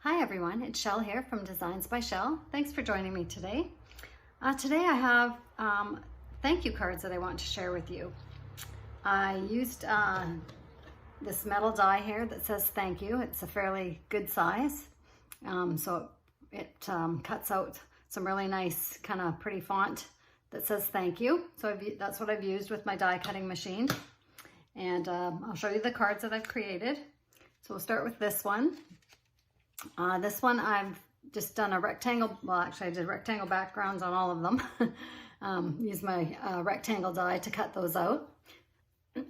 Hi everyone, it's Shell here from Designs by Shell. Thanks for joining me today. Today I have thank you cards that I want to share with you. I used this metal die here that says thank you. It's a fairly good size, so it cuts out some really nice kind of pretty font that says thank you. So that's what I've used with my die cutting machine. And I'll show you the cards that I've created. So we'll start with this one. This one I've just done a rectangle, well actually I did rectangle backgrounds on all of them. Used my rectangle die to cut those out.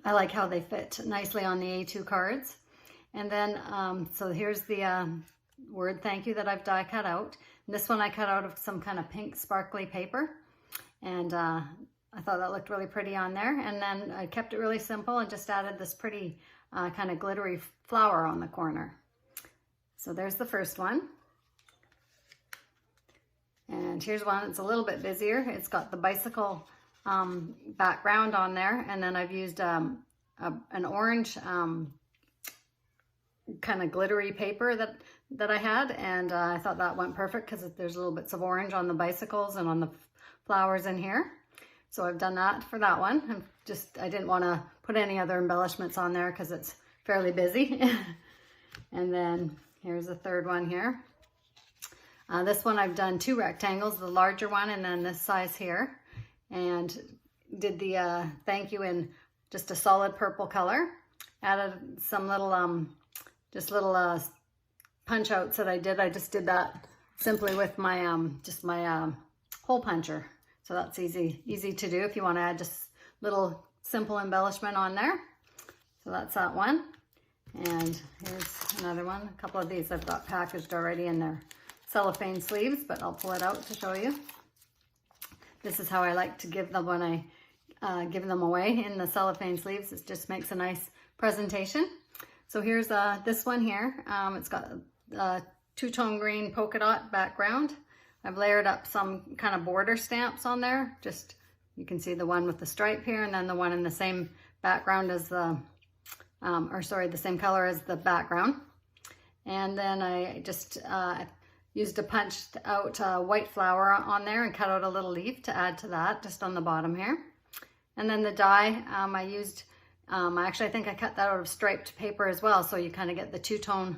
I like how they fit nicely on the A2 cards. And then, so here's the word thank you that I've die cut out. And this one I cut out of some kind of pink sparkly paper. And I thought that looked really pretty on there. And then I kept it really simple and just added this pretty kind of glittery flower on the corner. So there's the first one. And here's one that's a little bit busier. It's got the bicycle background on there. And then I've used an orange kind of glittery paper that I had. And I thought that went perfect because there's little bits of orange on the bicycles and on the flowers in here. So I've done that for that one. I didn't want to put any other embellishments on there because it's fairly busy. And then here's the third one here. This one I've done two rectangles, the larger one and then this size here. And did the thank you in just a solid purple color. Added some little, just little punch outs that I did. I just did that simply with my, just my hole puncher. So that's easy to do if you want to add just little simple embellishment on there. So that's that one. And here's another one. A couple of these I've got packaged already in their cellophane sleeves, but I'll pull it out to show you. This is how I like to give them when I give them away in the cellophane sleeves. It just makes a nice presentation. So here's this one here. It's got a two-tone green polka dot background. I've layered up some kind of border stamps on there. Just, you can see the one with the stripe here and then the one in the same background as the the same color as the background. And then I just used a punched out white flower on there and cut out a little leaf to add to that just on the bottom here. And then the die I used, actually I think I cut that out of striped paper as well, so you kind of get the two-tone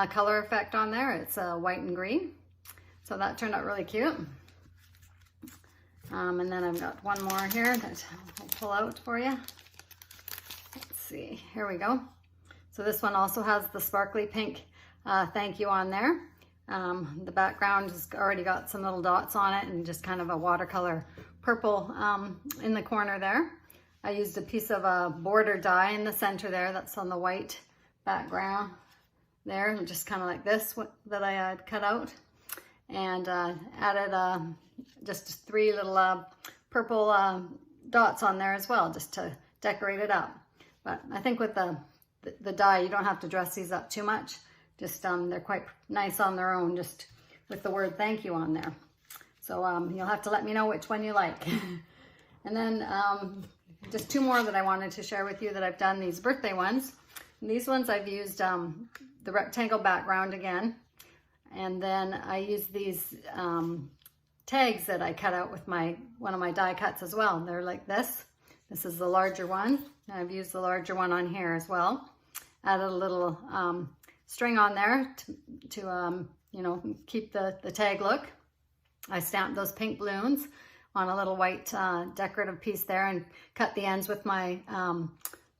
color effect on there. It's white and green. So that turned out really cute. And then I've got one more here that I'll pull out for you. Let's see, here we go. So this one also has the sparkly pink thank you on there. The background has already got some little dots on it and just kind of a watercolor purple in the corner there. I used a piece of border die in the center there that's on the white background there, just kind of like this that I had cut out. And added just three little purple dots on there as well, just to decorate it up. But I think with the die, you don't have to dress these up too much. Just they're quite nice on their own, just with the word thank you on there. So you'll have to let me know which one you like. And then just two more that I wanted to share with you that I've done, these birthday ones. And these ones I've used the rectangle background again. And then I use these tags that I cut out with one of my die cuts as well. They're like this. This is the larger one. I've used the larger one on here as well. Added a little string on there to you know, keep the tag look. I stamped those pink balloons on a little white decorative piece there and cut the ends with my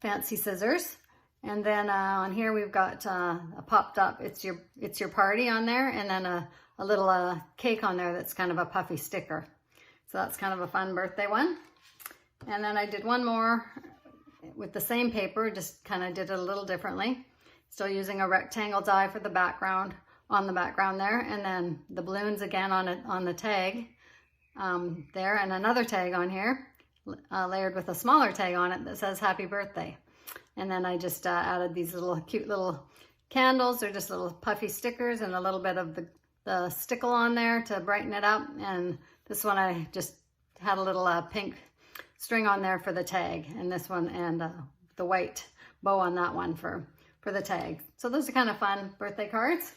fancy scissors. And then on here we've got a popped up, it's your party on there, and then a little cake on there that's kind of a puffy sticker. So that's kind of a fun birthday one. And then I did one more with the same paper, just kind of did it a little differently. Still using a rectangle die for the background, on the background there, and then the balloons again on the tag there, and another tag on here, layered with a smaller tag on it that says happy birthday. And then I just added these little cute little candles. They're just little puffy stickers and a little bit of the stickle on there to brighten it up. And this one I just had a little pink string on there for the tag. And this one and the white bow on that one for the tag. So those are kind of fun birthday cards.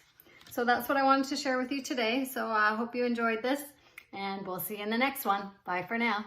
So that's what I wanted to share with you today. So I hope you enjoyed this, and we'll see you in the next one. Bye for now.